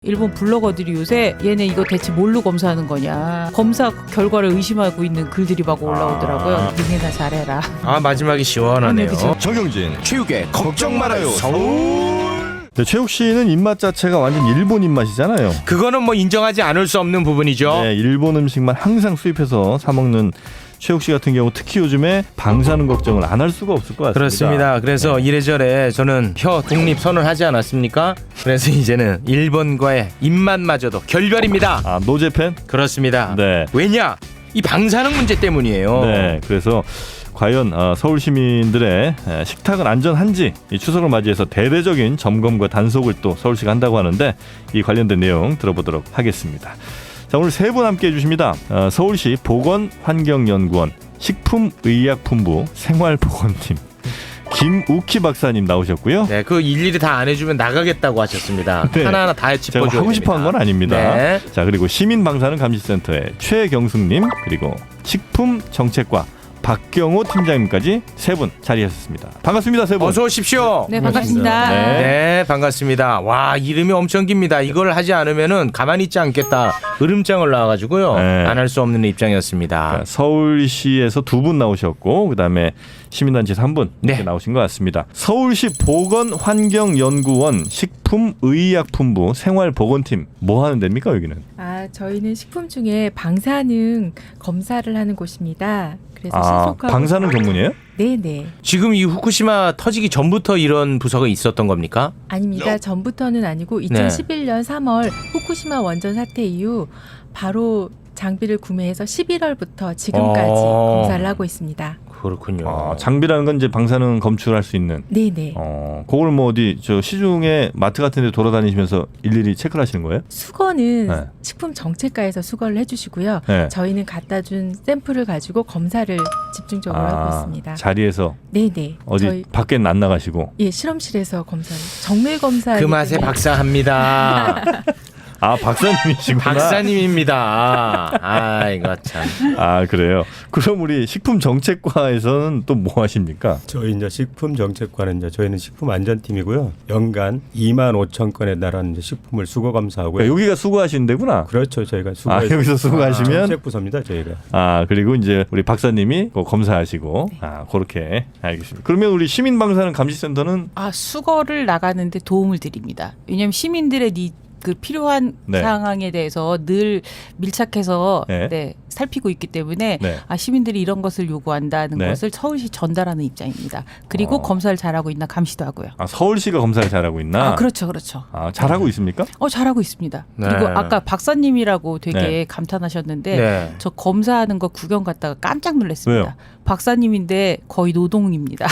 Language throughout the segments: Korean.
일본 블로거들이 요새 얘네 이거 대체 뭘로 검사하는 거냐 검사 결과를 의심하고 있는 글들이 막 올라오더라고요. 니네나 잘해라. 아 마지막이 시원하네요. 그쵸. 정영진 체육에 걱정 말아요 서울. 네, 최욱 씨는 입맛 자체가 완전 일본 입맛이잖아요. 그거는 뭐 인정하지 않을 수 없는 부분이죠. 네, 일본 음식만 항상 수입해서 사 먹는 최욱 씨 같은 경우 특히 요즘에 방사능 걱정을 안 할 수가 없을 것 같습니다. 그렇습니다. 그래서 이래저래 저는 혀 독립 선언하지 않았습니까? 그래서 이제는 일본과의 입맛마저도 결별입니다. 아, 노제팬? 그렇습니다. 네. 왜냐? 이 방사능 문제 때문이에요. 네, 그래서 과연 서울 시민들의 식탁은 안전한지 이 추석을 맞이해서 대대적인 점검과 단속을 또 서울시가 한다고 하는데 이 관련된 내용 들어보도록 하겠습니다. 자, 오늘 세 분 함께 해주십니다. 서울시 보건환경연구원 식품의약품부 생활보건팀 김우키 박사님 나오셨고요. 네, 그 일일이 다 안 해주면 나가겠다고 하셨습니다. 네. 하나하나 다 제가 짚어줘야 하고 싶어 한 건 아닙니다. 네. 자, 그리고 시민방사능감시센터의 최경숙님 그리고 식품정책과 박경호 팀장님까지 세 분 자리하셨습니다. 반갑습니다, 세 분. 어서 오십시오. 네 반갑습니다. 네. 네, 반갑습니다. 와, 이름이 엄청 깁니다. 이걸 하지 않으면은 가만히 있지 않겠다. 으름장을 나와가지고요. 네. 안 할 수 없는 입장이었습니다. 그러니까 서울시에서 두 분 나오셨고 그다음에 시민단체에서 한 분 네. 이렇게 나오신 것 같습니다. 서울시 보건환경연구원 식품의약품부 생활보건팀 뭐 하는 데입니까 여기는? 저희는 식품 중에 방사능 검사를 하는 곳입니다. 그래서 신속하고 방사능 전문이에요? 네네. 지금 이 후쿠시마 터지기 전부터 이런 부서가 있었던 겁니까? 아닙니다. 전부터는 아니고 2011년 3월 후쿠시마 원전 사태 이후 바로 장비를 구매해서 11월부터 지금까지 검사를 하고 있습니다. 그렇군요. 장비라는 건 이제 방사능 검출할 수 있는. 네네. 그걸 뭐 어디 저 시중에 마트 같은 데 돌아다니시면서 일일이 체크를 하시는 거예요? 수거는 네. 식품정책과에서 수거를 해주시고요. 네. 저희는 갖다 준 샘플을 가지고 검사를 집중적으로 하고 있습니다. 자리에서 네네. 어디 저희 밖에는 안 나가시고. 예, 실험실에서 검사를 정밀 검사. 그 맛에 박사합니다. 아, 박사님이시구나. 박사님입니다. 아, 이거 참. 아, 그래요. 그럼 우리 식품정책과에서는 또 뭐 하십니까? 저희 이제 식품정책과는 이제 저희는 식품안전팀이고요. 연간 2만 5천 건에 달하는 이제 식품을 수거 검사하고요. 그러니까 여기가 수거하시는 데구나. 그렇죠. 저희가 수거. 여기서 수거하시면 정책부서입니다. 저희가. 그리고 이제 우리 박사님이 그거 검사하시고 그렇게 알겠습니다. 그러면 우리 시민방사능 감시센터는 수거를 나가는데 도움을 드립니다. 왜냐하면 시민들의 그 필요한 네. 상황에 대해서 늘 밀착해서 네. 살피고 있기 때문에 네. 시민들이 이런 것을 요구한다는 네. 것을 서울시 전달하는 입장입니다. 그리고 검사를 잘하고 있나 감시도 하고요. 서울시가 검사를 잘하고 있나? 그렇죠. 잘하고 있습니까? 잘하고 있습니다. 네. 그리고 아까 박사님이라고 되게 네. 감탄하셨는데 네. 저 검사하는 거 구경 갔다가 깜짝 놀랐습니다. 왜요? 박사님인데 거의 노동입니다.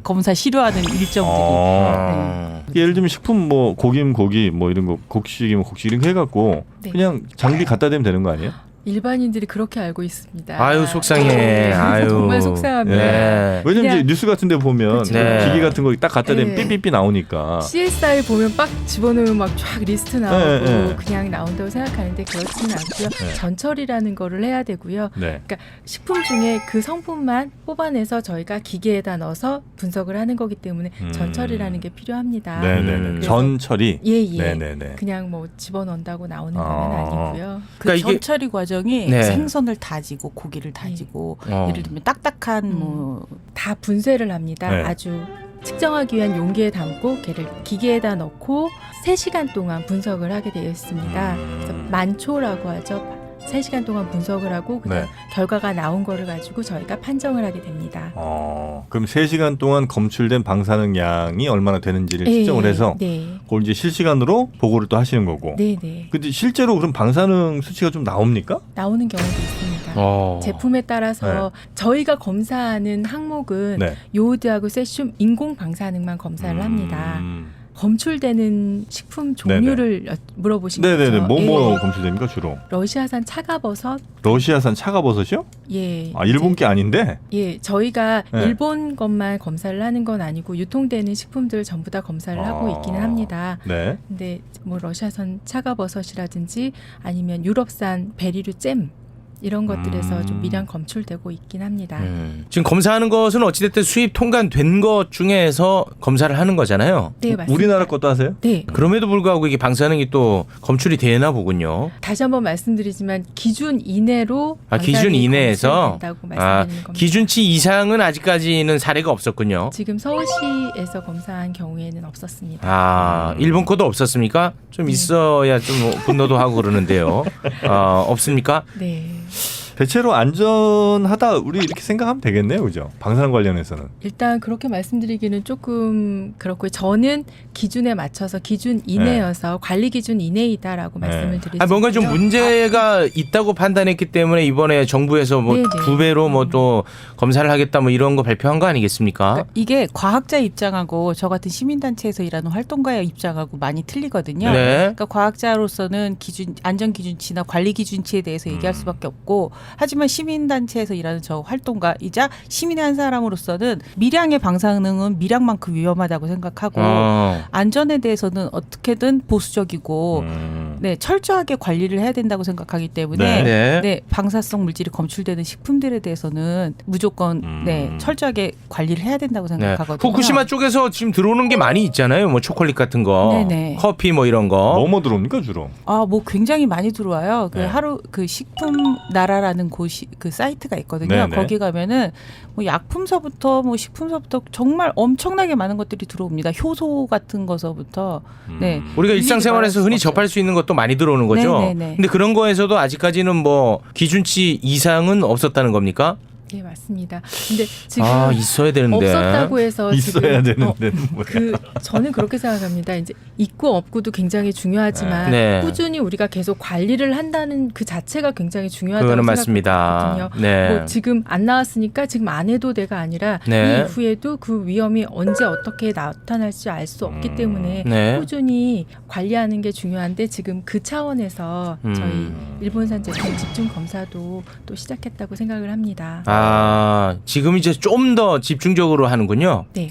검사 싫어하는 일정들이. 예를 들면 식품 뭐 고기면 고기 뭐 이런 거 곡식이면 곡식 이런 거 해갖고 네. 그냥 장비 갖다 대면 되는 거 아니에요? 일반인들이 그렇게 알고 있습니다. 아유, 속상해. 아유. 정말 속상합니다. 네. 왜냐면 그냥- 이제 뉴스 같은 데 보면 그렇죠. 네. 기기 같은 거 딱 갖다 대면 네. 삐삐삐 나오니까. CSI 보면 빡 집어넣으면 막 쫙 리스트 나오고 네. 그냥 나온다고 생각하는데 그렇지는 않고요. 네. 전처리라는 거를 해야 되고요. 네. 식품 중에 그 성분만 뽑아내서 저희가 기계에다 넣어서 분석을 하는 거기 때문에 전처리라는 게 필요합니다. 네네네. 그래서- 전 처리. 예. 네네네. 그냥 뭐 집어넣는다고 나오는 건 아니고요. 그 그러니까 이게- 전처리 과정이 네. 생선을 다지고 고기를 다지고 예를 들면 딱딱한 뭐 다 분쇄를 합니다. 네. 아주 측정하기 위한 용기에 담고 걔를 기계에다 넣고 3시간 동안 분석을 하게 되어 있습니다. 그래서 만초라고 하죠. 3시간 동안 분석을 하고 그다음 네. 결과가 나온 거를 가지고 저희가 판정을 하게 됩니다. 그럼 3시간 동안 검출된 방사능 양이 얼마나 되는지를 측정을 해서 네. 그걸 이제 실시간으로 보고를 또 하시는 거고. 네. 근데 실제로 그럼 방사능 수치가 좀 나옵니까? 나오는 경우도 있습니다. 제품에 따라서 저희가 검사하는 항목은 네. 요오드하고 세슘 인공 방사능만 검사를 합니다. 검출되는 식품 종류를 물어보신 네네네. 거죠? 뭐 예. 검출됩니까 주로? 러시아산 차가버섯. 러시아산 차가버섯이요? 예. 일본 게 아닌데? 예, 저희가 네. 일본 것만 검사를 하는 건 아니고 유통되는 식품들 전부 다 검사를 하고 있기는 합니다. 네. 근데 뭐 러시아산 차가버섯이라든지 아니면 유럽산 베리류 잼 이런 것들에서 좀 미량 검출되고 있긴 합니다. 지금 검사하는 것은 어찌됐든 수입 통관된 것 중에서 검사를 하는 거잖아요. 네, 맞습니다. 우리나라 것도 하세요? 네. 그럼에도 불구하고 이게 방사능이 또 검출이 되나 보군요. 다시 한번 말씀드리지만 기준 이내로 기준 이내에서 된다고 말씀드리는 겁니다. 기준치 이상은 아직까지는 사례가 없었군요. 지금 서울시에서 검사한 경우에는 없었습니다. 일본 거도 없었습니까? 좀 있어야 좀 분노도 하고 그러는데요. 없습니까? 네. 대체로 안전하다 우리 이렇게 생각하면 되겠네요, 그죠? 방사능 관련해서는. 일단 그렇게 말씀드리기는 조금 그렇고요. 저는 기준에 맞춰서 기준 이내여서 관리 기준 이내이다라고 말씀을 드리죠. 뭔가 좀 문제가 있다고 판단했기 때문에 이번에 정부에서 뭐 네네. 2배로 뭐 또 검사를 하겠다 뭐 이런 거 발표한 거 아니겠습니까? 그러니까 이게 과학자 입장하고 저 같은 시민단체에서 일하는 활동가의 입장하고 많이 틀리거든요. 네. 그러니까 과학자로서는 기준 안전 기준치나 관리 기준치에 대해서 얘기할 수밖에 없고, 하지만 시민단체에서 일하는 저 활동가이자 시민의 한 사람으로서는 미량의 방사능은 미량만큼 위험하다고 생각하고 안전에 대해서는 어떻게든 보수적이고 네, 철저하게 관리를 해야 된다고 생각하기 때문에 네, 방사성 물질이 검출되는 식품들에 대해서는 무조건 네, 철저하게 관리를 해야 된다고 생각하거든요. 후쿠시마 쪽에서 지금 들어오는 게 많이 있잖아요. 뭐 초콜릿 같은 거, 네네. 커피 뭐 이런 거. 뭐 들어옵니까 주로? 뭐 굉장히 많이 들어와요. 그 네. 하루 그 식품 나라라는 곳이 그 사이트가 있거든요. 네네. 거기 가면은 뭐 약품서부터 뭐 식품서부터 정말 엄청나게 많은 것들이 들어옵니다. 효소 같은 거서부터 네. 우리가 일상생활에서 흔히 접할 수 있는 것도 많이 들어오는 거죠. 네네네. 근데 그런 거에서도 아직까지는 뭐 기준치 이상은 없었다는 겁니까? 네, 맞습니다. 근데 지금 있어야 되는데. 없었다고 해서 있어야 지금 되는데 뭐야? 저는 그렇게 생각합니다. 이제 있고 없고도 굉장히 중요하지만 네. 꾸준히 우리가 계속 관리를 한다는 그 자체가 굉장히 중요하다고 그거는 맞습니다. 생각하거든요. 네. 뭐 지금 안 나왔으니까 지금 안 해도 돼가 아니라 네. 이후에도 그 위험이 언제 어떻게 나타날지 알 수 없기 때문에 네. 꾸준히 관리하는 게 중요한데 지금 그 차원에서 저희 일본산 제품 집중 검사도 또 시작했다고 생각을 합니다. 지금 이제 좀 더 집중적으로 하는군요. 네.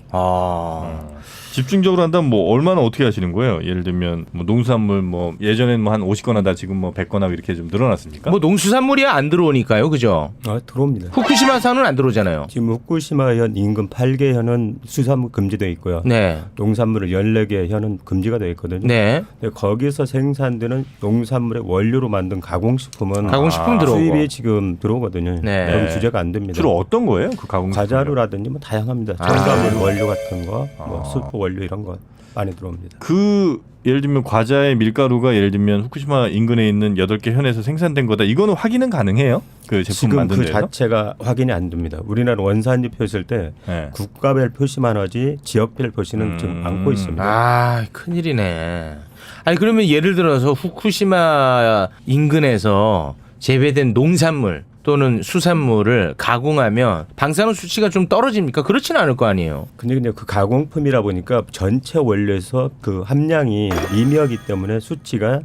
집중적으로 한다면 뭐 얼마나 어떻게 하시는 거예요? 예를 들면 뭐 농수산물 뭐 예전에는 뭐 한 50건 하다 지금 뭐 100건 하고 이렇게 좀 늘어났습니까? 뭐 농수산물이야 안 들어오니까요, 그죠? 들어옵니다. 후쿠시마산은 안 들어오잖아요. 지금 후쿠시마현 인근 8개 현은 수산물 금지되어 있고요. 네. 농산물을 14개 현은 금지가 되어 있거든요. 네. 근데 거기서 생산되는 농산물의 원료로 만든 가공식품은 가공식품 들어오고. 수입이 지금 들어오거든요. 네. 여기 규제가 안 됩니다. 주로 어떤 거예요? 그 가공 과자류라든지 뭐 다양합니다. 첨가물 원료 같은 거, 뭐 수프 원료 이런 거 많이 들어옵니다. 그 예를 들면 과자의 밀가루가 예를 들면 후쿠시마 인근에 있는 8개 현에서 생산된 거다. 이거는 확인은 가능해요? 그 제품 지금 만든 그 데서? 자체가 확인이 안 됩니다. 우리나라 원산지 표시할 때 네. 국가별 표시만 하지 지역별 표시는 지금 않고 있습니다. 큰일이네. 아니 그러면 예를 들어서 후쿠시마 인근에서 재배된 농산물 또는 수산물을 가공하면 방사능 수치가 좀 떨어집니까? 그렇지는 않을 거 아니에요. 근데 그 가공품이라 보니까 전체 원료에서 그 함량이 미미하기 때문에 수치가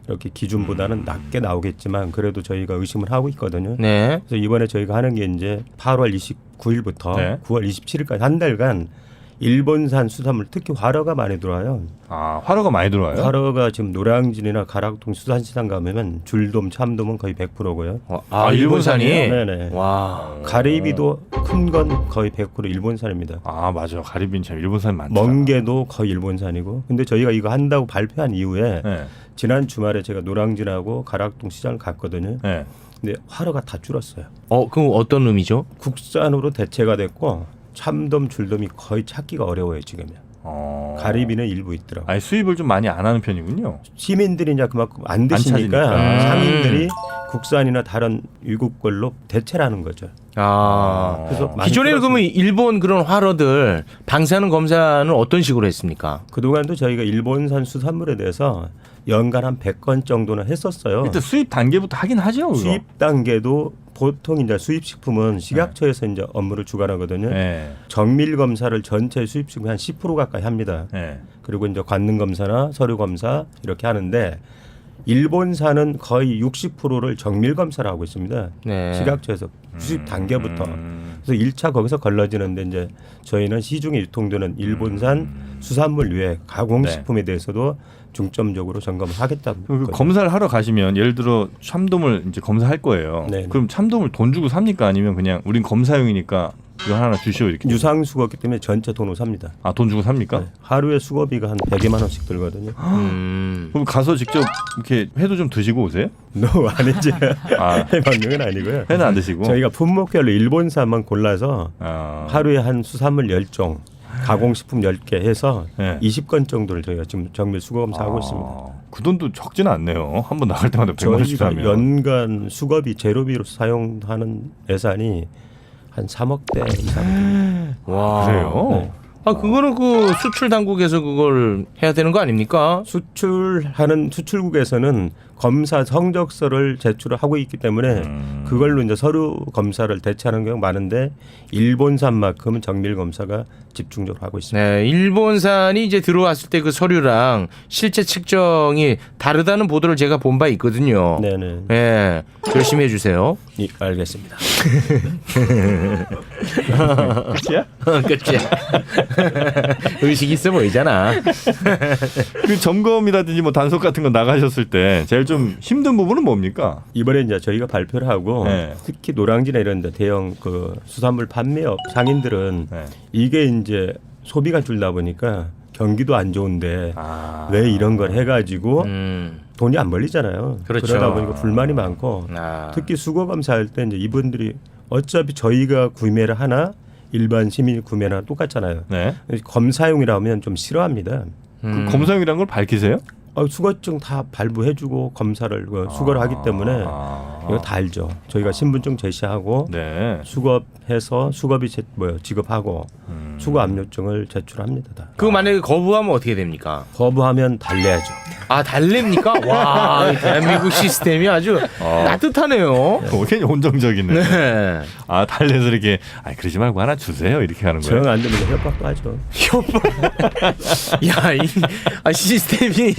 이렇게 기준보다는 낮게 나오겠지만 그래도 저희가 의심을 하고 있거든요. 네. 그래서 이번에 저희가 하는 게 이제 8월 29일부터 네. 9월 27일까지 한 달간 일본산 수산물 특히 화로가 많이 들어와요. 화로가 많이 들어와요? 화로가 지금 노량진이나 가락동 수산시장 가면 줄돔, 참돔은 거의 100%고요. 일본산이? 네네. 와. 가리비도 큰 건 거의 100% 일본산입니다. 맞아. 가리비는 참 일본산 많죠. 멍게도 거의 일본산이고. 근데 저희가 이거 한다고 발표한 이후에 네. 지난 주말에 제가 노량진하고 가락동 시장을 갔거든요. 네. 근데 화로가 다 줄었어요. 그럼 어떤 의미죠? 국산으로 대체가 됐고 참돔, 줄돔이 거의 찾기가 어려워요 지금은. 가리비는 일부 있더라고요. 아니 수입을 좀 많이 안 하는 편이군요. 시민들이 이제 그만큼 안 드시니까 찾으니까. 상인들이 국산이나 다른 외국 걸로 대체를 하는 거죠. 그래서 많이 기존에는 줄었습니다. 그러면 일본 그런 화로들 방사능 검사는 어떤 식으로 했습니까? 그동안도 저희가 일본산 수산물에 대해서 연간 한 100건 정도는 했었어요. 일단 수입 단계부터 하긴 하죠. 그거. 수입 단계도 보통 이제 수입식품은 식약처에서 이제 업무를 주관하거든요. 네. 정밀 검사를 전체 수입식품 한 10% 가까이 합니다. 네. 그리고 이제 관능 검사나 서류 검사 이렇게 하는데 일본산은 거의 60%를 정밀 검사를 하고 있습니다. 네. 식약처에서 수입 단계부터. 그래서 1차 거기서 걸러지는데 이제 저희는 시중에 유통되는 일본산 수산물 외에 가공식품에 대해서도 중점적으로 점검을 하겠다고. 그 검사를 하러 가시면 예를 들어 참돔을 이제 검사할 거예요. 네. 그럼 참돔을 돈 주고 삽니까? 아니면 그냥 우린 검사용이니까 이거 하나 주시오 이렇게. 유상 수거기 때문에 전체 돈으로 삽니다. 아, 돈 주고 삽니까? 네. 하루에 수거비가 한 100여만 원씩 들거든요. 그럼 가서 직접 이렇게 회도 좀 드시고 오세요? 아니지. 아. 해먹는 건 아니고요. 회는 안 드시고. 저희가 품목별로 일본산만 골라서 하루에 한 수산물 10종, 가공식품 10개 해서 네. 20건 정도를 저희가 지금 정밀 수거 검사하고 있습니다. 그 돈도 적지는 않네요. 한 번 나갈 때마다 100만 원씩 저희가 사면. 연간 수거비 제로비로 사용하는 예산이 한 3억대 이상. 와. 그래요? 네. 아 그거는 그 수출 당국에서 그걸 해야 되는 거 아닙니까? 수출하는 수출국에서는 검사 성적서를 제출을 하고 있기 때문에 그걸로 이제 서류 검사를 대체하는 경우가 많은데 일본산만큼은 정밀 검사가 집중적으로 하고 있습니다. 네, 일본산이 이제 들어왔을 때 그 서류랑 실제 측정이 다르다는 보도를 제가 본 바 있거든요. 네네. 네, 열심히 해주세요. 알겠습니다. 끝이야? 끝이야. 의식 있어 보이잖아. 그 점검이라든지 뭐 단속 같은 거 나가셨을 때 제일 좀 힘든 부분은 뭡니까? 이번에 이제 저희가 발표를 하고 네. 특히 노량진이나 이런 데 대형 그 수산물 판매업 상인들은 네. 이게 이제 소비가 줄다 보니까 경기도 안 좋은데 아. 왜 이런 걸 해가지고 음, 돈이 안 벌리잖아요. 그렇죠. 그러다 보니까 불만이 많고 아. 특히 수거 검사할 때 이제 이분들이 어차피 저희가 구매를 하나 일반 시민이 구매나 똑같잖아요. 네. 검사용이라면 좀 싫어합니다. 음. 그 검사용이라는 걸 밝히세요? 수거증 다 발부해주고 검사를 수거를 하기 때문에 이거 다 알죠. 저희가 신분증 제시하고 네. 수거해서 수거비 지급하고 수거 압류증을 제출합니다. 다. 그거 만약에 거부하면 어떻게 됩니까? 거부하면 달래야죠. 아 달랩니까? 와, 이 대한민국 시스템이 아주 따뜻하네요. 굉장히 온정적이네. 네. 아, 달래서 이렇게 그러지 말고 하나 주세요 이렇게 하는 거예요. 정 안 되면 협박도 하죠. 야, 이 시스템이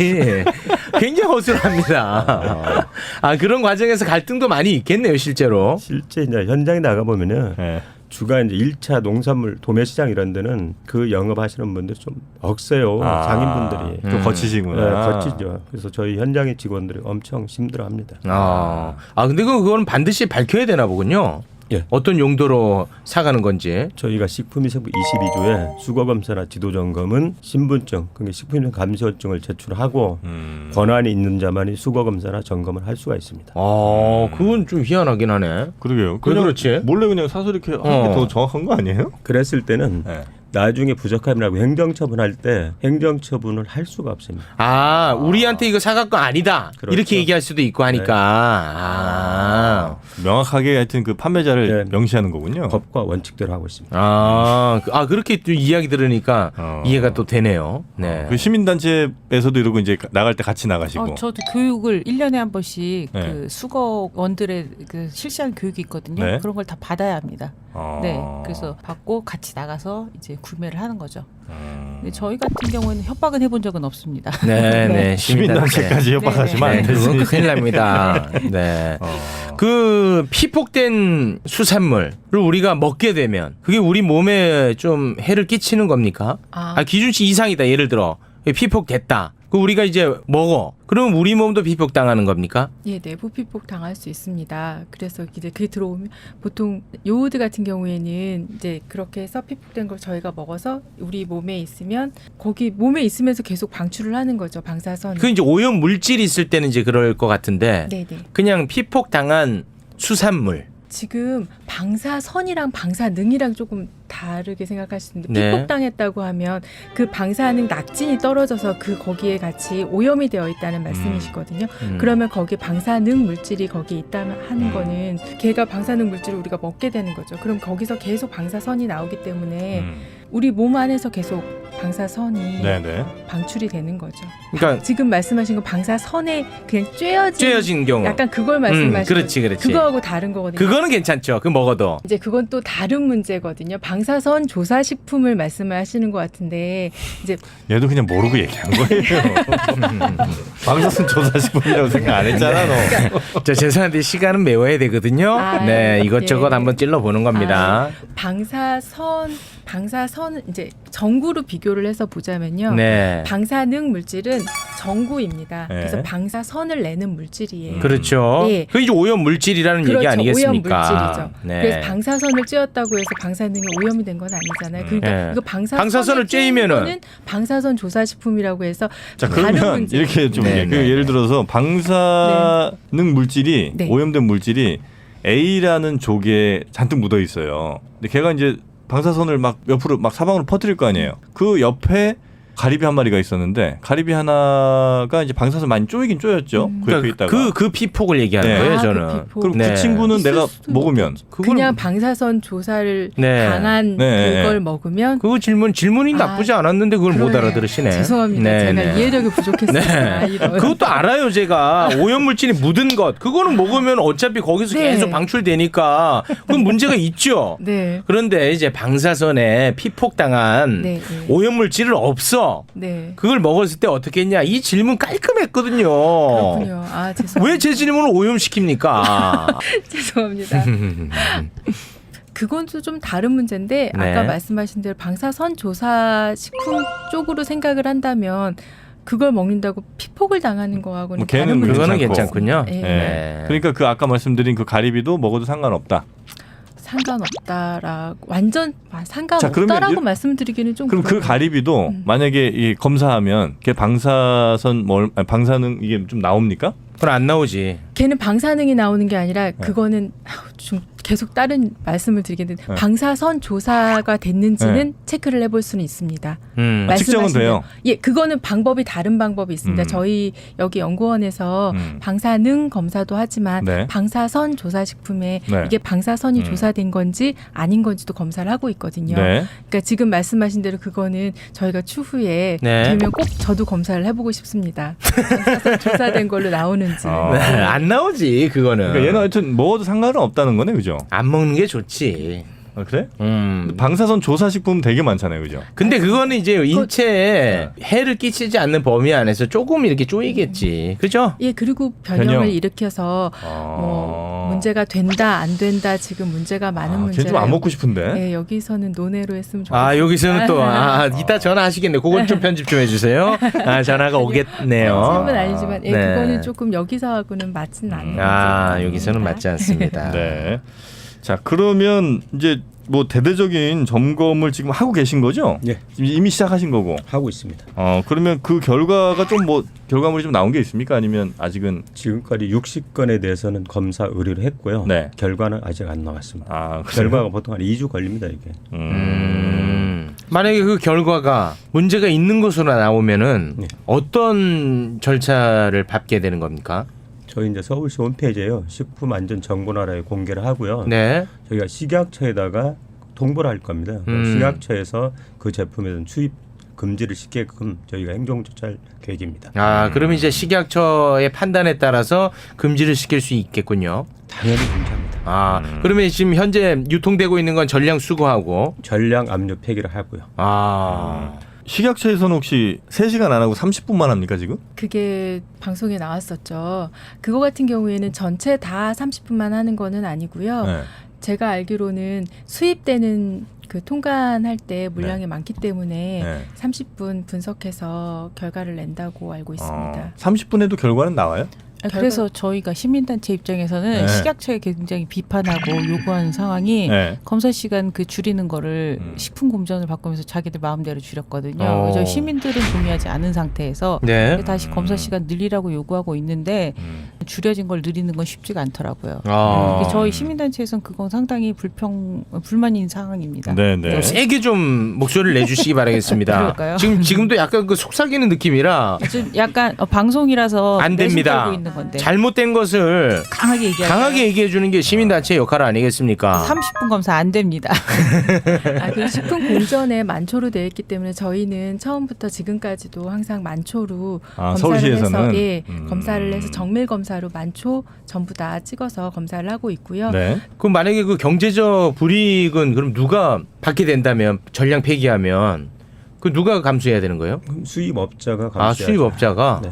굉장히 허술합니다. 아 그런 과정에서 갈등도 많이 있겠네요, 실제로. 실제 이제 현장에 나가 보면은 네. 주가 이제 1차 농산물 도매시장 이런 데는 그 영업하시는 분들이 좀 억세요. 상인분들이. 좀 거치시구나. 네, 거치죠. 그래서 저희 현장의 직원들이 엄청 힘들어합니다. 근데 그거는 반드시 밝혀야 되나 보군요. 예. 어떤 용도로 사가는 건지. 저희가 식품위생부 22조에 수거검사나 지도점검은 신분증, 그러니까 식품위생 감시원증을 제출하고 권한이 있는 자만이 수거검사나 점검을 할 수가 있습니다. 그건 좀 희한하긴 하네. 그러게요. 왜 그냥 그렇지? 몰래 그냥 사서 이렇게 하는 게 더 정확한 거 아니에요? 그랬을 때는 네. 나중에 부적합이라고 행정처분할 때 행정처분을 할 수가 없습니다. 우리한테 이거 사갖고 아니다. 그렇죠. 이렇게 얘기할 수도 있고 하니까. 명확하게 하여튼 그 판매자를 네. 명시하는 거군요. 법과 원칙대로 하고 있습니다. 그렇게 또 이야기 들으니까 이해가 또 되네요. 네. 그 시민단체에서도 이러고 이제 나갈 때 같이 나가시고. 저도 교육을 1년에 한 번씩 네. 그 수거원들의 그 실시간 교육이 있거든요. 네. 그런 걸 다 받아야 합니다. 네, 그래서 받고 같이 나가서 이제 구매를 하는 거죠. 근데 저희 같은 경우는 협박은 해본 적은 없습니다. 네. 시민단체까지 협박하시면 안 네. 그건 되지. 큰일 납니다. 네. 그 피폭된 수산물을 우리가 먹게 되면 그게 우리 몸에 좀 해를 끼치는 겁니까? 기준치 이상이다. 예를 들어 피폭됐다. 그 우리가 이제 먹어. 그러면 우리 몸도 피폭 당하는 겁니까? 예, 내부 피폭 당할 수 있습니다. 그래서 이제 그게 들어오면 보통 요오드 같은 경우에는 이제 그렇게 해서 피폭된 걸 저희가 먹어서 우리 몸에 있으면 거기 몸에 있으면서 계속 방출을 하는 거죠. 방사선. 그 이제 오염 물질이 있을 때는 이제 그럴 것 같은데 네네. 그냥 피폭 당한 수산물. 지금 방사선이랑 방사능이랑 조금 다르게 생각할 수 있는데 네. 피폭당했다고 하면 그 방사능 낙진이 떨어져서 그 거기에 같이 오염이 되어 있다는 말씀이시거든요. 그러면 거기에 방사능 물질이 거기에 있다면 하는 거는 걔가 방사능 물질을 우리가 먹게 되는 거죠. 그럼 거기서 계속 방사선이 나오기 때문에 우리 몸 안에서 계속 방사선이 네네. 방출이 되는 거죠. 그러니까 지금 말씀하신 건 방사선에 그냥 쬐어진 경우. 약간 그걸 말씀하시는 그렇지. 그거하고 다른 거거든요. 그거는 괜찮죠. 그 먹어도. 이제 그건 또 다른 문제거든요. 방사선 조사 식품을 말씀을 하시는 것 같은데 이제 얘도 그냥 모르고 얘기한 거예요. 방사선 조사식품이라고 생각 안 했잖아 너. 저 죄송한데 시간은 메워야 되거든요. 아, 네, 예. 이것저것 한번 찔러 보는 겁니다. 방사선이 선 이제 전구로 비교를 해서 보자면요. 네. 방사능 물질은 전구입니다. 네. 그래서 방사선을 내는 물질이에요. 그렇죠. 예. 그 이제 오염 물질이라는 얘기 그렇죠. 아니겠습니까? 오염 물질이죠. 네. 그래서 방사선을 쬐었다고 해서 방사능이 오염이 된 건 아니잖아요. 그러니까 네. 이거 방사선을 쬐이면은 거는 방사선 조사식품이라고 해서 자 다른 그러면 문제. 이렇게 좀 네, 그 네, 예를 들어서 방사능 물질이 네. 오염된 물질이 A라는 족에 잔뜩 묻어 있어요. 근데 걔가 이제 방사선을 막 옆으로 막 사방으로 퍼뜨릴 거 아니에요. 그 옆에 가리비 한 마리가 있었는데 가리비 하나가 이제 방사선 많이 쪼이긴 쪼였죠. 그 옆에 있다가. 그 피폭을 얘기하는 네. 거예요, 아, 저는. 그 피폭. 그럼 네. 그 친구는 있을 내가 수도 먹으면 그냥 방사선 조사를 네. 당한 네. 그걸 먹으면 그 질문이 아, 나쁘지 않았는데 그걸 못 그러네요. 알아들으시네. 죄송합니다. 네, 제가 네. 이해력이 부족했습니다. 네. 이런. 그것도 알아요, 제가. 오염물질이 묻은 것. 그거는 먹으면 어차피 거기서 네. 계속 방출되니까 그건 문제가 있죠. 네. 그런데 이제 방사선에 피폭당한 네. 네. 오염물질은 없어. 네. 그걸 먹었을 때 어떻게 했냐. 이 질문 깔끔했거든요. 그렇군요. 아, 죄송합니다. 왜 제 질문을 오염시킵니까? 죄송합니다. 그건 좀 다른 문제인데 네. 아까 말씀하신 대로 방사선 조사 식품 쪽으로 생각을 한다면 그걸 먹는다고 피폭을 당하는 거하고는 뭐 걔는 다른 문제. 그거는 괜찮고. 괜찮군요. 네. 네. 그러니까 그 아까 말씀드린 그 가리비도 먹어도 상관없다. 상관없다라고 자, 그러면 상관없다라고 이- 말씀드리기는 좀 그럼 그 그래요. 가리비도 만약에 이 검사하면 걔 방사선 방사능 이게 좀 나옵니까? 그건 안 나오지. 걔는 방사능이 나오는 게 아니라 네. 그거는 좀 계속 다른 말씀을 드리겠는데 네. 방사선 조사가 됐는지는 체크를 해볼 수는 있습니다. 아, 측정은 말씀하신 돼요. 대로. 예, 그거는 다른 방법이 있습니다. 저희 여기 연구원에서 방사능 검사도 하지만 네. 방사선 조사식품에 네. 이게 방사선이 조사된 건지 아닌 건지도 검사를 하고 있거든요. 네. 그러니까 지금 말씀하신 대로 그거는 저희가 추후에 네. 되면 꼭 저도 검사를 해보고 싶습니다. 방사선 조사된 걸로 나오는지. 아. 안 나오지, 그거는. 그러니까 얘는 하여튼 먹어도 상관은 없다는 거네, 그죠? 안 먹는 게 좋지. 아, 그래? 근데 음. 방사선 조사식품 되게 많잖아요, 그죠? 근데 그거는 이제 인체에 해를 끼치지 않는 범위 안에서 조금 이렇게 쪼이겠지. 그죠? 예, 그리고 변형을 변형. 일으켜서 뭐 문제가 된다, 안 된다, 지금 문제가 많은 문제예요. 걔좀 안 먹고 싶은데. 네, 여기서는 논외로 했으면 좋겠어요. 아, 여기서는 또, 이따 전화하시겠네. 그건 좀 편집 좀 해주세요. 전화가 오겠네요. 질문 아니지만, 예, 네. 그거는 조금 여기서하고는 맞지는 않는 여기서는 문제입니다. 맞지 않습니다. 네. 자, 그러면 이제 뭐 대대적인 점검을 지금 하고 계신 거죠? 예, 지금 이미 시작하신 거고. 하고 있습니다. 그러면 그 결과가 좀 뭐 결과물이 좀 나온 게 있습니까? 아니면 아직은 지금까지 60건에 대해서는 검사 의뢰를 했고요. 네. 결과는 아직 안 나왔습니다. 그래요? 결과가 보통 한 2주 걸립니다, 이게. 만약에 그 결과가 문제가 있는 것으로 나오면은 네. 어떤 절차를 밟게 되는 겁니까? 저희 이제 서울시 홈페이지에요. 식품안전정보나라에 공개를 하고요. 네. 저희가 식약처에다가 통보를 할 겁니다. 식약처에서 그 제품에 대한 수입 금지를 시키게끔 저희가 행정조치할 계획입니다. 그러면 이제 식약처의 판단에 따라서 금지를 시킬 수 있겠군요. 당연히 금지합니다. 그러면 지금 현재 유통되고 있는 건 전량 수거하고. 전량 압류 폐기를 하고요. 식약처에서는 혹시 3시간 안 하고 30분만 합니까 지금? 그게 방송에 나왔었죠. 그거 같은 경우에는 전체 다 30분만 하는 거는 아니고요. 네. 제가 알기로는 수입되는 그 통관할 때 물량이 많기 때문에 네. 30분 분석해서 결과를 낸다고 알고 있습니다. 30분에도 결과는 나와요? 그래서 저희가 시민단체 입장에서는 네. 식약처에 굉장히 비판하고 요구하는 상황이 네. 검사 시간 그 줄이는 거를 식품 공정을 바꾸면서 자기들 마음대로 줄였거든요. 저희 시민들은 동의하지 않은 상태에서 네. 다시 검사 시간 늘리라고 요구하고 있는데 줄여진 걸 늘리는 건 쉽지가 않더라고요. 저희 시민단체에서는 그건 상당히 불만인 상황입니다. 네, 네. 세게 좀 목소리를 내주시기 바라겠습니다. 그럴까요? 지금도 약간 그 속삭이는 느낌이라 좀 약간 방송이라서 안 됩니다. 내심 떨고 있는 건데 잘못된 것을 강하게 얘기해 주는 게 시민단체의 역할 아니겠습니까? 30분 검사 안 됩니다. 그 식품 공전에 만초로 되어 있기 때문에 저희는 처음부터 지금까지도 항상 만초로 검사를 서울시에서는? 해서 검사를 해서 정밀 검사로 만초 전부 다 찍어서 검사를 하고 있고요. 네. 그럼 만약에 그 경제적 불이익은 그럼 누가 받게 된다면 전량 폐기하면 그 누가 감수해야 되는 거예요? 그럼 수입업자가 감수해야죠. 수입업자가. 네.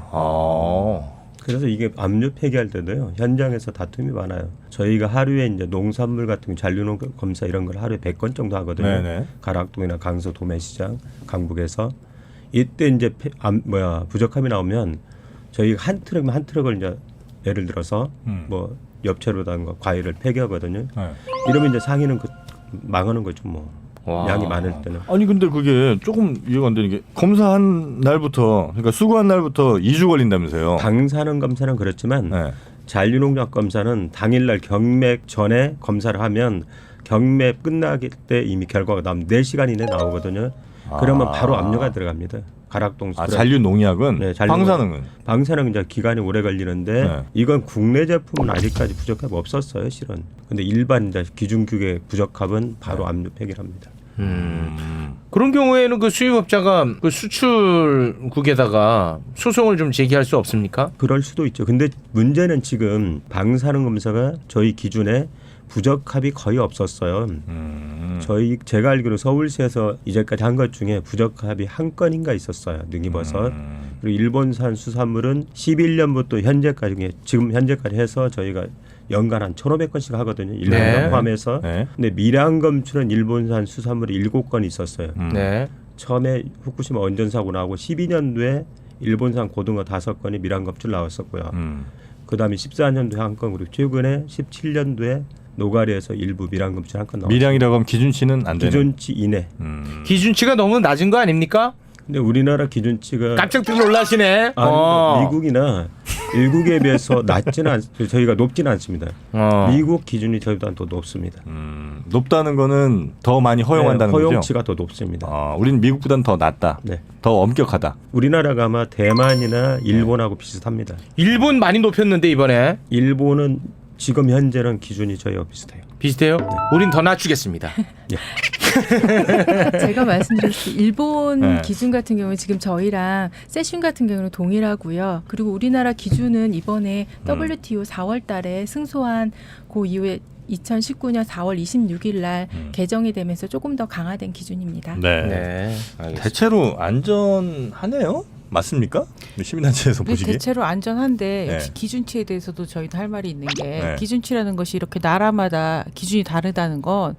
그래서 이게 압류 폐기할 때도요. 현장에서 다툼이 많아요. 저희가 하루에 이제 농산물 같은 잔류농 검사 이런 걸 하루에 100건 정도 하거든요. 네네. 가락동이나 강서 도매시장, 강북에서 이때 이제 부적합이 나오면 저희가 한 트럭이면 한 트럭을 이제 예를 들어서 뭐 엽채로다든가 과일을 폐기하거든요. 네. 이러면 이제 상인은 망하는 거죠 뭐. 와. 양이 많을 때는. 아니 근데 그게 조금 이해가 안 되는 게 검사한 날부터 그러니까 수거한 날부터 2주 걸린다면서요. 방사능 검사는 그렇지만 네. 잔류농약 검사는 당일날 경맥 전에 검사를 하면 경맥 끝나기 때 이미 결과가 나오면 4시간 이내 나오거든요. 그러면 바로 압류가 들어갑니다. 가락동. 잔류 농약은 네, 잔류 방사능은 방사능 이제 기간이 오래 걸리는데 네. 이건 국내 제품은 아직까지 부적합이 없었어요, 실은. 근데 일반 이제 기준 규격 부적합은 바로 압류 폐기합니다. 그런 경우에는 그 수입업자가 그 수출국에다가 소송을 좀 제기할 수 없습니까? 그럴 수도 있죠. 근데 문제는 지금 방사능 검사가 저희 기준에 부적합이 거의 없었어요. 제가 알기로 서울시에서 이제까지 한 것 중에 부적합이 한 건인가 있었어요. 능이버섯. 그리고 일본산 수산물은 11년부터 현재까지 지금 현재까지 해서 저희가 연간 한 1,500건씩 하거든요. 1년 네. 포함해서. 네. 근데 밀양 검출은 일본산 수산물이 7건 있었어요. 네. 처음에 후쿠시마 원전 사고 나고 12년도에 일본산 고등어 5건이 밀양 검출 나왔었고요. 그다음에 14년도에 한 건, 그리고 최근에 17년도에 노가리에서 일부 밀양 검출 한 건 나왔어요. 밀양이라고 하면 기준치는 안 되는. 기준치 이내. 기준치가 너무 낮은 거 아닙니까? 근데 우리나라 기준치가 깜짝 놀라시네. 미국이나 일국에 비해서 저희가 높지는 않습니다. 미국 기준이 저희보다 더 높습니다. 높다는 거는 더 많이 허용한다는 거죠. 허용치가 더 높습니다. 우리는 미국보다는 더 낮다. 네. 더 엄격하다. 우리나라가 아마 대만이나 일본하고 비슷합니다. 일본 많이 높였는데 이번에 일본은 지금 현재는 기준이 저희와 비슷해요. 비슷해요? 우린 더 낮추겠습니다. 제가 말씀드렸을 때 일본 네. 기준 같은 경우는 지금 저희랑 세슘 같은 경우는 동일하고요. 그리고 우리나라 기준은 이번에 WTO 4월 달에 승소한 그 이후에 2019년 4월 26일 날 개정이 되면서 조금 더 강화된 기준입니다. 네. 네. 알겠습니다. 대체로 안전하네요. 맞습니까? 시민단체에서 근데 보시기에. 대체로 안전한데 네. 역시 기준치에 대해서도 저희는 할 말이 있는 게 네. 기준치라는 것이 이렇게 나라마다 기준이 다르다는 건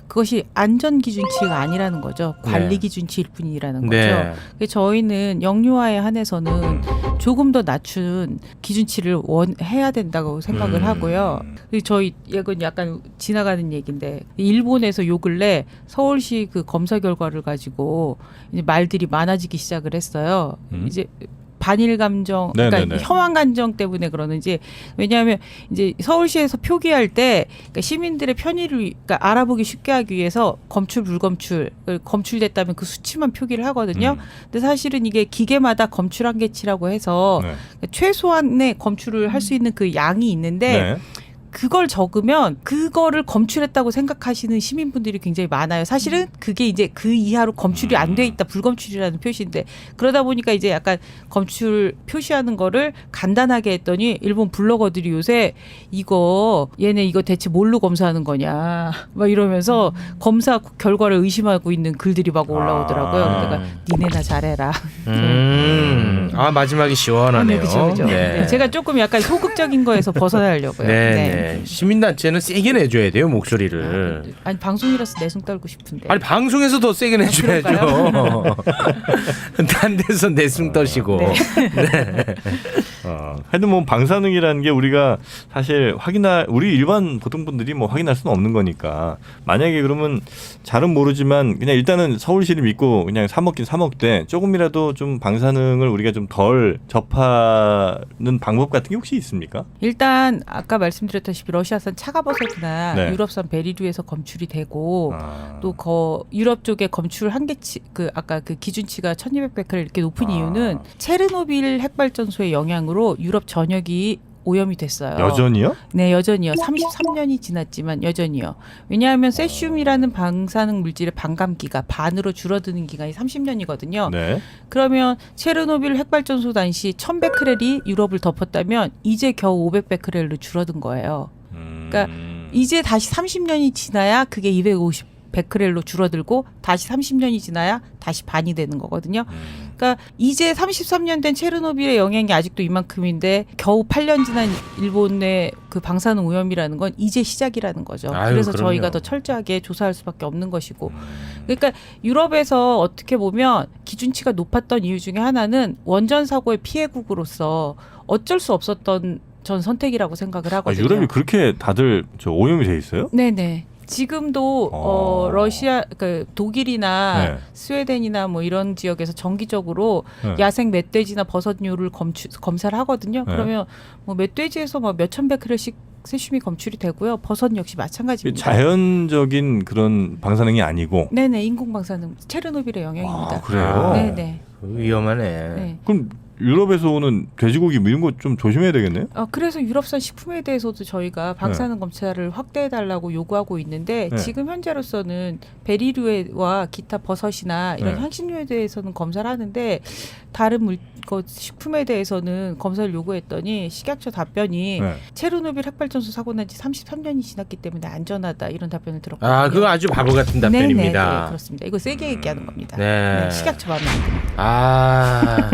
그것이 안전 기준치가 아니라는 거죠. 관리 네. 기준치일 뿐이라는 거죠. 네. 그래서 저희는 영유아에 한해서는 조금 더 낮춘 기준치를 해야 된다고 생각을 하고요. 그리고 저희 이건 약간 지나가는 얘기인데 일본에서 요 근래 서울시 그 검사 결과를 가지고 이제 말들이 많아지기 시작을 했어요. 이제 반일 감정, 그러니까 네네네. 혐한 감정 때문에 그러는지, 왜냐하면 이제 서울시에서 표기할 때 그러니까 시민들의 편의를 그러니까 알아보기 쉽게 하기 위해서 검출 불검출 검출됐다면 그 수치만 표기를 하거든요. 근데 사실은 이게 기계마다 검출 한계치라고 해서 네. 최소한의 검출을 할 수 있는 그 양이 있는데 네. 그걸 적으면 그거를 검출했다고 생각하시는 시민분들이 굉장히 많아요. 사실은 그게 이제 그 이하로 검출이 안 돼 있다, 불검출이라는 표시인데, 그러다 보니까 이제 약간 검출 표시하는 거를 간단하게 했더니 일본 블로거들이 요새 얘네 이거 대체 뭘로 검사하는 거냐 막 이러면서 검사 결과를 의심하고 있는 글들이 막 올라오더라고요. 그러니까 니네나 잘해라. 마지막이 시원하네요. 그죠, 그죠. 네. 네, 제가 조금 약간 소극적인 거에서 벗어나려고요. 네. 시민단체는 세게 내줘야 돼요, 목소리를. 아니 방송이라서 내숭 떨고 싶은데. 아니 방송에서 더 세게 내줘야죠. 딴 데서 내숭 떠시고. 네. 하여튼 뭐 방사능이라는 게 우리가 사실 우리 일반 보통 분들이 뭐 확인할 수는 없는 거니까, 만약에 그러면 잘은 모르지만 그냥 일단은 서울시를 믿고 그냥 사 먹되 조금이라도 좀 방사능을 우리가 좀 덜 접하는 방법 같은 게 혹시 있습니까? 일단 아까 말씀드렸다시피 러시아산 차가버섯이나 네. 유럽산 베리류에서 검출이 되고 또 유럽 쪽에 검출 한계치 아까 그 기준치가 1200베크렐 이렇게 높은 이유는 체르노빌 핵발전소의 영향으로 유럽 전역이 오염이 됐어요. 여전히요? 네, 여전히요. 33년이 지났지만 여전히요. 왜냐하면 세슘이라는 방사능 물질의 반감기가 반으로 줄어드는 기간이 30년이거든요. 네. 그러면 체르노빌 핵발전소 당시 1000베크렐이 유럽을 덮었다면 이제 겨우 500베크렐로 줄어든 거예요. 그러니까 이제 다시 30년이 지나야 그게 베크렐로 줄어들고 다시 30년이 지나야 다시 반이 되는 거거든요. 그러니까 이제 33년 된 체르노빌의 영향이 아직도 이만큼인데 겨우 8년 지난 일본의 그 방사능 오염이라는 건 이제 시작이라는 거죠. 아유, 그래서 그럼요. 저희가 더 철저하게 조사할 수밖에 없는 것이고. 그러니까 유럽에서 어떻게 보면 기준치가 높았던 이유 중에 하나는 원전 사고의 피해국으로서 어쩔 수 없었던 전 선택이라고 생각을 아, 하거든요. 유럽이 그렇게 다들 저 오염이 돼 있어요? 네네. 지금도 러시아, 그 독일이나 네. 스웨덴이나 뭐 이런 지역에서 정기적으로 네. 야생 멧돼지나 버섯류를 검사를 하거든요. 네. 그러면 뭐 멧돼지에서 뭐 몇천 베크렐씩 세슘이 검출이 되고요. 버섯 역시 마찬가지입니다. 자연적인 그런 방사능이 아니고. 네네, 인공 방사능 체르노빌의 영향입니다. 아, 그래요? 네네. 위험하네. 네. 그럼 유럽에서 오는 돼지고기 뭐 이런 거 좀 조심해야 되겠네요. 그래서 유럽산 식품에 대해서도 저희가 방사능 검사를 확대해달라고 요구하고 있는데 네. 지금 현재로서는 베리류와 기타 버섯이나 이런 네. 향신료에 대해서는 검사를 하는데 다른 식품에 대해서는 검사를 요구했더니 식약처 답변이 네. 체르노빌 핵발전소 사고 난 지 33년이 지났기 때문에 안전하다 이런 답변을 들었거든요. 아, 그거 아주 바보 같은 네네, 답변입니다. 네, 그렇습니다. 이거 세게 얘기하는 겁니다. 네. 네, 식약처 마음에 안 듭니다. 아,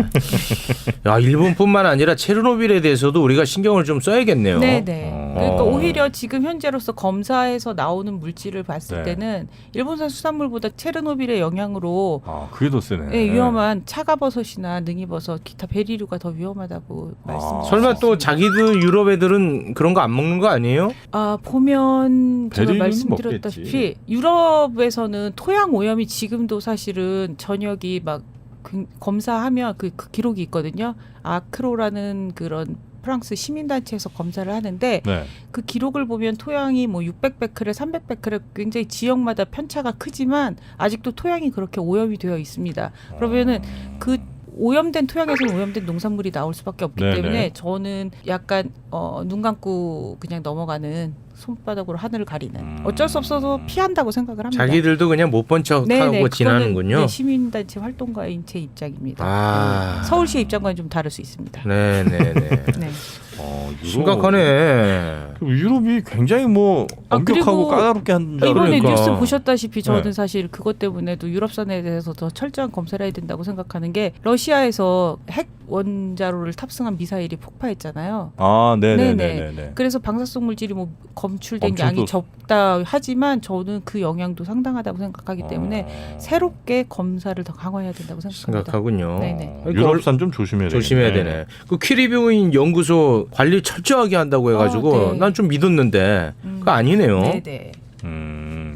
야, 일본뿐만 아니라 체르노빌에 대해서도 우리가 신경을 좀 써야겠네요. 네네. 그러니까 어. 오히려 지금 현재로서 검사에서 나오는 물질을 봤을 네. 때는 일본산 수산물보다 체르노빌의 영향으로 아, 그게 더 세네. 예, 위험한 차가버섯이나 능이버섯, 기타 베리류가 더 위험하다고 말씀드렸습니다. 설마 또 자기들 유럽 애들은 그런 거 안 먹는 거 아니에요? 보면 제가 베리류는 말씀드렸다시피 먹겠지. 유럽에서는 토양 오염이 지금도 사실은 전역이 막 검사하면 그 기록이 있거든요. 아크로라는 그런 프랑스 시민단체에서 검사를 하는데 네. 그 기록을 보면 토양이 뭐 600베크렐, 300베크렐 굉장히 지역마다 편차가 크지만 아직도 토양이 그렇게 오염이 되어 있습니다. 그러면은 그 오염된 토양에서는 오염된 농산물이 나올 수밖에 없기 네네. 때문에 저는 약간 눈 감고 그냥 넘어가는 손바닥으로 하늘을 가리는 어쩔 수 없어서 피한다고 생각을 합니다. 자기들도 그냥 못 본 척하고 그거는, 지나는군요. 네, 시민단체 활동가인 제 입장입니다. 아. 네, 서울시의 입장과는 좀 다를 수 있습니다. 네네네. 네. 유럽. 심각하네. 유럽이 굉장히 뭐 엄격하고 그리고 까다롭게 한다. 이번에 그러니까. 뉴스 보셨다시피 저는 네. 사실 그것 때문에도 유럽산에 대해서 더 철저한 검사를 해야 된다고 생각하는 게 러시아에서 핵 원자로를 탑승한 미사일이 폭파했잖아요. 아, 네네네네. 그래서 방사성 물질이 뭐 검출된 엄청 양이 또- 적다 하지만 저는 그 영향도 상당하다고 생각하기 때문에 새롭게 검사를 더 강화해야 된다고 생각합니다. 심각하군요. 네네. 유럽산 좀 조심해야 조심해야 되겠네. 되네. 그 키리뷰인 연구소 관리 철저하게 한다고 해가지고 네. 난 좀 믿었는데 그거 아니네요. 네네.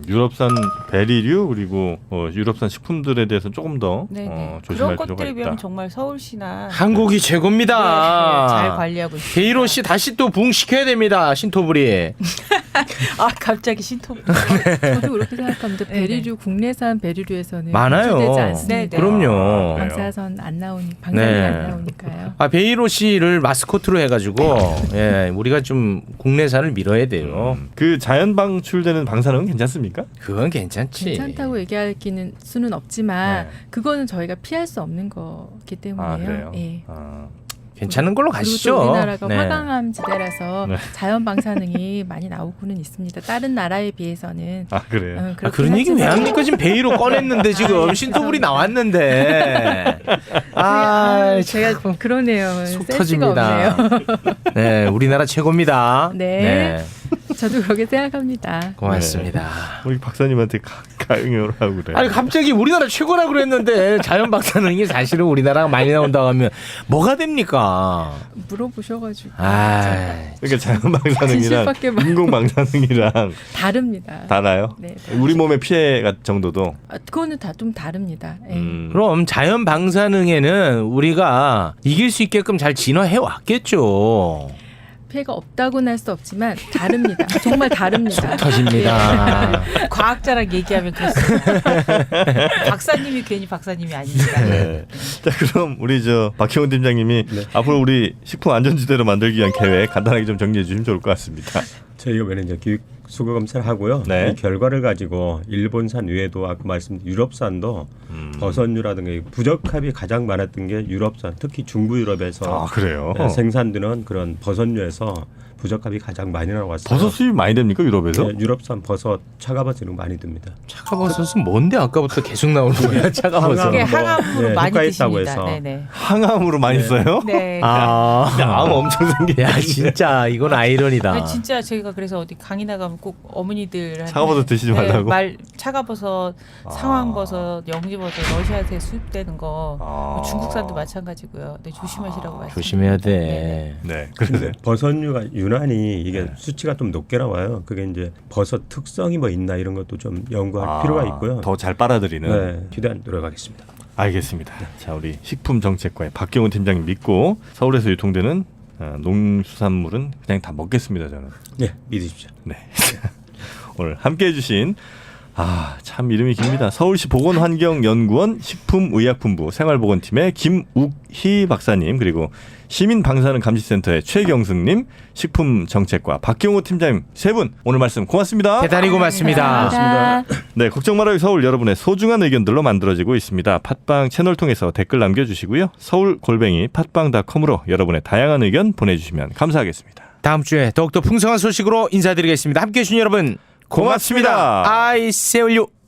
유럽산 베리류 그리고 유럽산 식품들에 대해서 조금 더 네네. 조심할 그런 필요가 것들에 있다. 비하면 정말 서울시나 한국이 최고입니다. 네, 잘 관리하고 있습니다. 베이로 씨 다시 또 부흥시켜야 됩니다. 신토부리. 갑자기 신토. 저도 그렇게 생각합니다. 네네. 베리류 국내산 베리류에서는 많아요. 검출되지 않습니다. 네네. 그럼요. 방사선 안 나오니 방사능 네. 안 나오니까요. 베이로 씨를 마스코트로 해가지고 예, 우리가 좀 국내산을 밀어야 돼요. 그 자연 방출되는 방사능은 괜찮습니까? 그건 괜찮지. 괜찮다고 얘기할 수는 없지만 네. 그거는 저희가 피할 수 없는 거기 때문에요. 아, 그래요? 예. 괜찮은 걸로 그리고 가시죠. 또 우리나라가 네. 화강암 지대라서 네. 자연 방사능이 많이 나오고는 있습니다. 다른 나라에 비해서는 아, 그래요? 그렇긴 그런 얘기 왜 하지만 합니까? 지금 베이로 꺼냈는데 지금 신토불이 나왔는데. 제가 그러네요. 속 센스가 없네요. 터집니다. 네, 우리나라 최고입니다. 네. 저도 그렇게 생각합니다. 고맙습니다. 우리 박사님한테 가응을 하고 그래. 아니 갑자기 우리나라 최고라고 그랬는데 자연 방사능이 사실은 우리나라가 많이 나온다고 하면 뭐가 됩니까? 물어보셔가지고 그러니까 자연 방사능이랑 진실밖에 말- 인공 방사능이랑 다릅니다. 달라요? 네, 우리 몸의 피해 정도도. 그거는 다 좀 다릅니다. 예. 그럼 자연 방사능에는 우리가 이길 수 있게끔 잘 진화해 왔겠죠. 피해가 없다고는 할 수 없지만 다릅니다. 정말 다릅니다. 터집니다. 과학자랑 얘기하면 그렇습니다. 박사님이 괜히 박사님이 아닙니다. 네. 자, 그럼 우리 박형훈 팀장님이 앞으로 우리 식품 안전지대로 만들기 위한 계획 간단하게 좀 정리해 주시면 좋을 것 같습니다. 저희가 이번에 이제 기획 수거 검사를 하고요. 네. 이 결과를 가지고 일본산 외에도 아까 말씀드린 유럽산도 버섯류라든가 부적합이 가장 많았던 게 유럽산, 특히 중부 유럽에서 아, 그래요? 생산되는 그런 버섯류에서 부적합이 가장 많이 나왔어요. 버섯 수입 많이 됩니까 유럽에서? 네, 유럽산 버섯, 차가버섯 이런 거 많이 듭니다. 차가버섯은 뭔데 아까부터 계속 나오는 거야? 차가버섯. 그게 뭐, 항암으로 네, 많이 효과있다고 드십니다. 해서. 네네. 항암으로 많이 네. 써요? 네. 아, 암 엄청 생기네. 야 진짜 이건 아이러니다. 아니, 진짜 저희가 그래서 어디 강의 나가면 꼭 어머니들 차가버섯 드시지 말라고? 차가버섯, 상황버섯, 영지버섯 러시아에서 수입되는 거 뭐 중국산도 마찬가지고요. 네, 조심하시라고 말씀. 조심해야 돼. 네. 근데 버섯류가 유난히 이게 네. 수치가 좀 높게 나와요. 그게 이제 버섯 특성이 뭐 있나 이런 것도 좀 연구할 필요가 있고요. 더 잘 빨아들이는. 네, 최대한 노력하겠습니다. 알겠습니다. 자, 우리 식품정책과의 박경훈 팀장님 믿고 서울에서 유통되는 농수산물은 그냥 다 먹겠습니다. 저는. 네, 믿으십시오. 네. 오늘 함께해 주신 참 이름이 깁니다. 서울시 보건환경연구원 식품의약품부 생활보건팀의 김욱희 박사님, 그리고 시민방사능감시센터의 최경승님, 식품정책과 박경호 팀장님 세 분 오늘 말씀 고맙습니다. 대단히 고맙습니다. 감사합니다. 네, 걱정 말아요 서울, 여러분의 소중한 의견들로 만들어지고 있습니다. 팟빵 채널 통해서 댓글 남겨주시고요. 서울@팟빵.com으로 여러분의 다양한 의견 보내주시면 감사하겠습니다. 다음 주에 더욱더 풍성한 소식으로 인사드리겠습니다. 함께해 주신 여러분 고맙습니다. 고맙습니다. I see you.